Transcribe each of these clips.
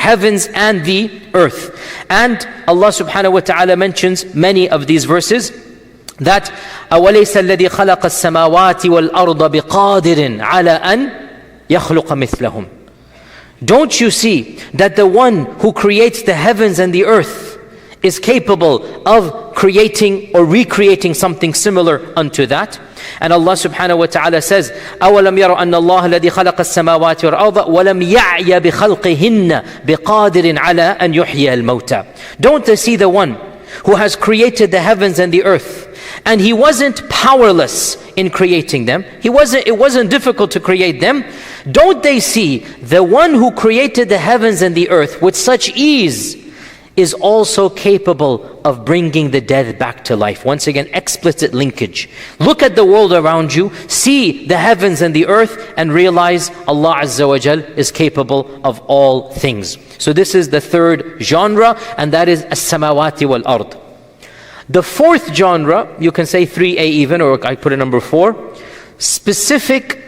heavens and the earth. And Allah subhanahu wa ta'ala mentions many of these verses that أَوَلَيْسَ الَّذِي خَلَقَ السَّمَاوَاتِ وَالْأَرْضَ بِقَادِرٍ عَلَىٰ أَنْ يَخْلُقَ مِثْلَهُمْ. Don't you see that the one who creates the heavens and the earth is capable of creating or recreating something similar unto that? And Allah subhanahu wa ta'ala says, أَوَلَمْ يَرَوْا أَنَّ اللَّهَ الَّذِي خَلَقَ السَّمَاوَاتِ وَالْأَرْضَ وَلَمْ يَعْيَ بِخَلْقِهِنَّ بِقَادِرٍ عَلَىٰ أَنْ يُحْيِيَ الْمَوْتَى. Don't they see the one who has created the heavens and the earth, and He wasn't powerless in creating them? It wasn't difficult to create them. Don't they see the one who created the heavens and the earth with such ease is also capable of bringing the dead back to life? Once again, explicit linkage. Look at the world around you, see the heavens and the earth, and realize Allah Azza wa Jal is capable of all things. So this is the third genre, and that is as-samawati wal-ard. The fourth genre, you can say 3A even, or I put a number 4, specific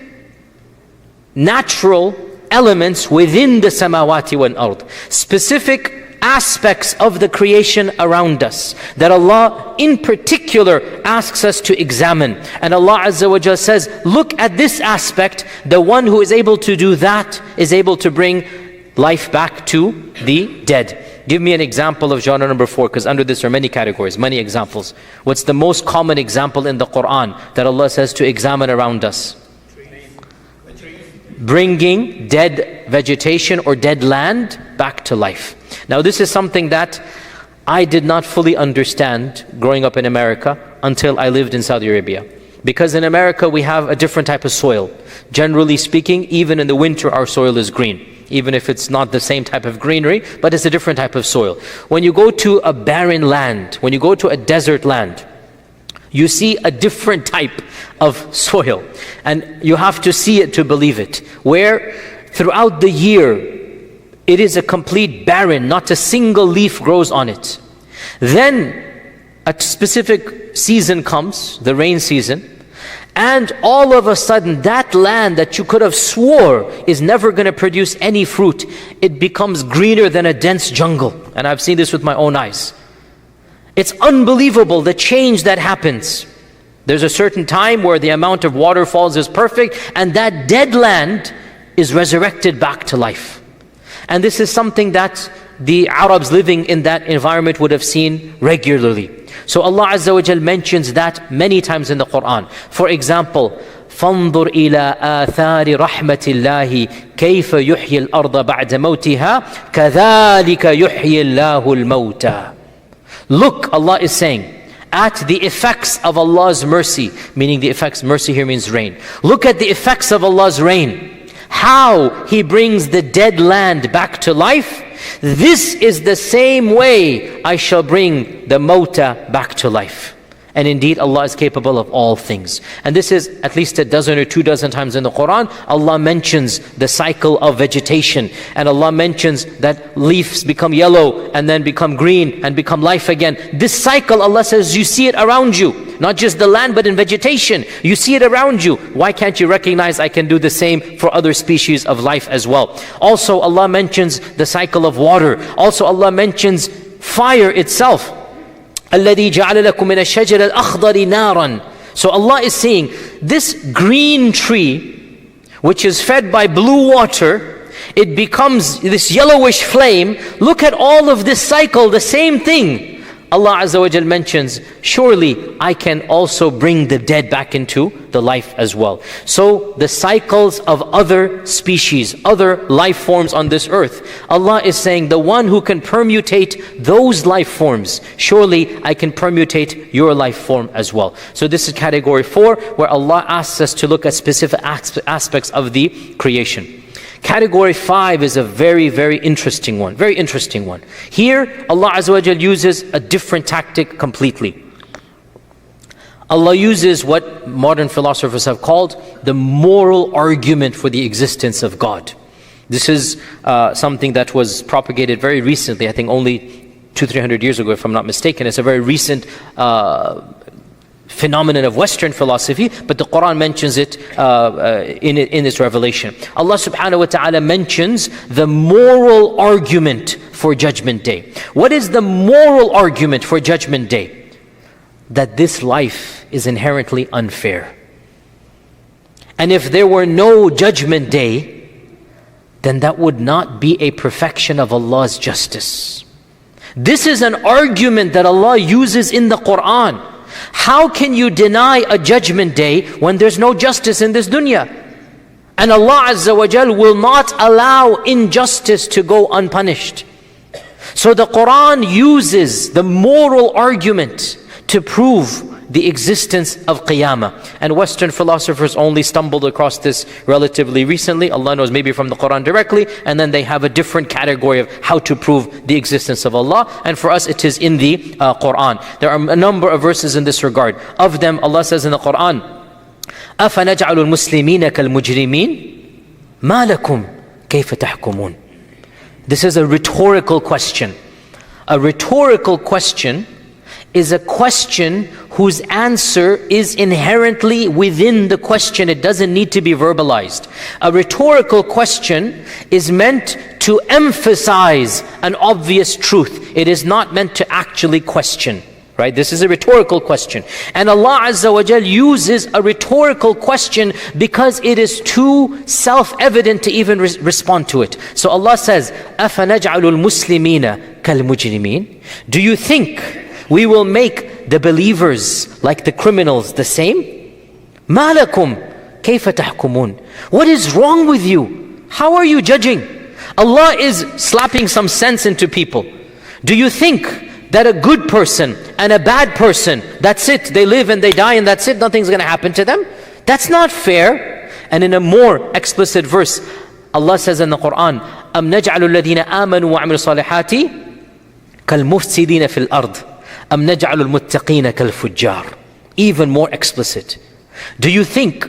natural elements within the samawati wal-ard. Specific aspects of the creation around us that Allah in particular asks us to examine. And Allah Azza wa Jalla says, look at this aspect. The one who is able to do that is able to bring life back to the dead. Give me an example of genre number 4, because under this are many categories, many examples. What's the most common example in the Quran that Allah says to examine around us? Bringing dead vegetation or dead land back to life. Now this is something that I did not fully understand growing up in America until I lived in Saudi Arabia. Because in America we have a different type of soil. Generally speaking, even in the winter our soil is green. Even if it's not the same type of greenery, but it's a different type of soil. When you go to a barren land, when you go to a desert land, you see a different type of soil. And you have to see it to believe it. Where throughout the year, it is a complete barren, not a single leaf grows on it. Then a specific season comes, the rain season, and all of a sudden that land that you could have swore is never going to produce any fruit, it becomes greener than a dense jungle. And I've seen this with my own eyes. It's unbelievable the change that happens. There's a certain time where the amount of waterfalls is perfect, and that dead land is resurrected back to life. And this is something that the Arabs living in that environment would have seen regularly. So Allah Azza wa Jal mentions that many times in the Quran. For example, فَانظُرْ إِلَىٰ آثَارِ رَحْمَةِ اللَّهِ كَيْفَ يُحْيِي الْأَرْضَ بَعْدَ مَوْتِهَا كَذَلِكَ يُحْيِي اللَّهُ الْمَوْتَى. Look, Allah is saying, at the effects of Allah's mercy, meaning the effects, mercy here means rain. Look at the effects of Allah's rain. How He brings the dead land back to life. This is the same way I shall bring the mauta back to life. And indeed Allah is capable of all things. And this is at least a dozen or 24 times in the Quran. Allah mentions the cycle of vegetation. And Allah mentions that leaves become yellow and then become green and become life again. This cycle, Allah says, you see it around you. Not just the land, but in vegetation. You see it around you. Why can't you recognize I can do the same for other species of life as well? Also Allah mentions the cycle of water. Also Allah mentions fire itself. الَّذِي جَعَلَ لَكُم مِّنَ الشَّجَرِ الْأَخْضَرِ نَارًا. So Allah is saying, this green tree, which is fed by blue water, it becomes this yellowish flame. Look at all of this cycle, the same thing. Allah Azza wa Jal mentions, surely I can also bring the dead back into the life as well. So the cycles of other species, other life forms on this earth, Allah is saying, the one who can permutate those life forms, surely I can permutate your life form as well. So this is category 4, where Allah asks us to look at specific aspects of the creation. Category 5 is a very, very interesting one. Very interesting one. Here, Allah Azza wa Jal uses a different tactic completely. Allah uses what modern philosophers have called the moral argument for the existence of God. This is something that was propagated very recently, I think only 200-300 years ago, if I'm not mistaken. It's a very recent phenomenon of Western philosophy, but the Quran mentions it in its revelation. Allah subhanahu wa ta'ala mentions the moral argument for Judgment Day. What is the moral argument for Judgment Day? That this life is inherently unfair. And if there were no Judgment Day, then that would not be a perfection of Allah's justice. This is an argument that Allah uses in the Quran. How can you deny a Judgment Day when there's no justice in this dunya? And Allah Azza wa Jal will not allow injustice to go unpunished. So the Quran uses the moral argument to prove the existence of Qiyamah. And Western philosophers only stumbled across this relatively recently. Allah knows, maybe from the Quran directly. And then they have a different category of how to prove the existence of Allah. And for us it is in the Quran. There are a number of verses in this regard. Of them, Allah says in the Quran, أَفَنَجْعَلُ الْمُسْلِمِينَ كَالْمُجْرِمِينَ مَا لَكُمْ كَيْفَ تَحْكُمُونَ. This is a rhetorical question. A rhetorical question is a question whose answer is inherently within the question. It doesn't need to be verbalized. A rhetorical question is meant to emphasize an obvious truth. It is not meant to actually question. Right? This is a rhetorical question. And Allah Azza wa Jal uses a rhetorical question because it is too self-evident to even respond to it. So Allah says, أَفَنَجْعَلُ الْمُسْلِمِينَ كَالْمُجْرِمِينَ. Do you think we will make the believers like the criminals the same? مَا لَكُمْ كَيْفَ تَحْكُمُونَ. What is wrong with you? How are you judging? Allah is slapping some sense into people. Do you think that a good person and a bad person, that's it, they live and they die and that's it, nothing's going to happen to them? That's not fair. And in a more explicit verse, Allah says in the Quran, أَمْ نَجْعَلُ الَّذِينَ آمَنُوا وَعَمِلُوا الصَّالِحَاتِ كَالْمُفْسِدِينَ فِي الْأَرْضِ أَمْ نَجْعَلُ الْمُتَّقِينَ كَالْفُجَّارِ. Even more explicit. Do you think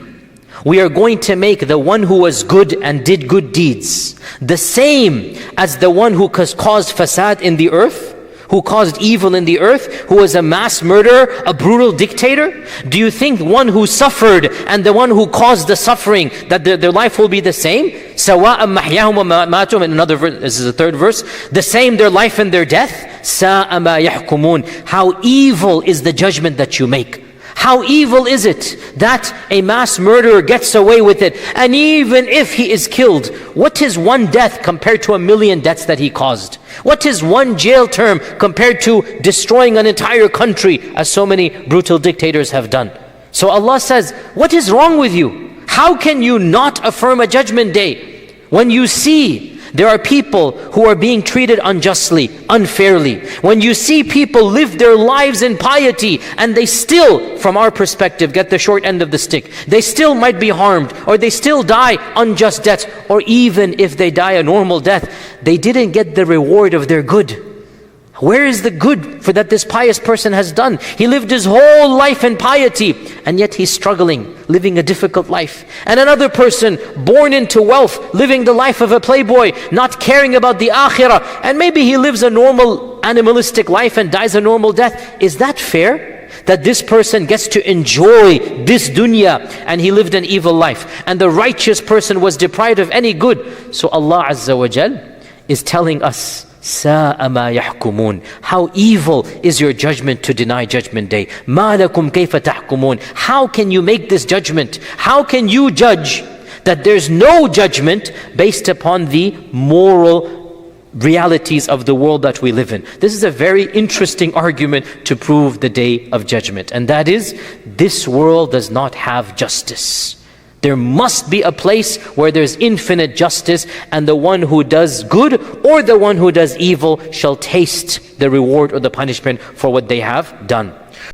we are going to make the one who was good and did good deeds the same as the one who caused fasad in the earth? Who caused evil in the earth, who was a mass murderer, a brutal dictator? Do you think one who suffered and the one who caused the suffering, that their life will be the same? سَوَاءً مَحْيَاهُمْ وَمَمَاتُهُم. In another verse, this is the third verse, the same their life and their death? سَاءَ مَا يَحْكُمُونَ. How evil is the judgment that you make. How evil is it that a mass murderer gets away with it? And even if he is killed, what is one death compared to 1,000,000 deaths that he caused? What is one jail term compared to destroying an entire country, as so many brutal dictators have done? So Allah says, what is wrong with you? How can you not affirm a Judgment Day when you see there are people who are being treated unjustly, unfairly? When you see people live their lives in piety and they still, from our perspective, get the short end of the stick. They still might be harmed, or they still die unjust deaths, or even if they die a normal death, they didn't get the reward of their good. Where is the good for that this pious person has done? He lived his whole life in piety, and yet he's struggling, living a difficult life. And another person born into wealth, living the life of a playboy, not caring about the akhirah, and maybe he lives a normal animalistic life and dies a normal death. Is that fair? That this person gets to enjoy this dunya and he lived an evil life, and the righteous person was deprived of any good. So Allah Azza wa Jal is telling us, سَاءَ مَا يَحْكُمُونَ. How evil is your judgment to deny Judgment Day. مَا لَكُمْ كَيْفَ تَحْكُمُونَ. How can you make this judgment? How can you judge that there's no judgment based upon the moral realities of the world that we live in? This is a very interesting argument to prove the Day of Judgment. And that is, this world does not have justice. There must be a place where there's infinite justice, and the one who does good or the one who does evil shall taste the reward or the punishment for what they have done.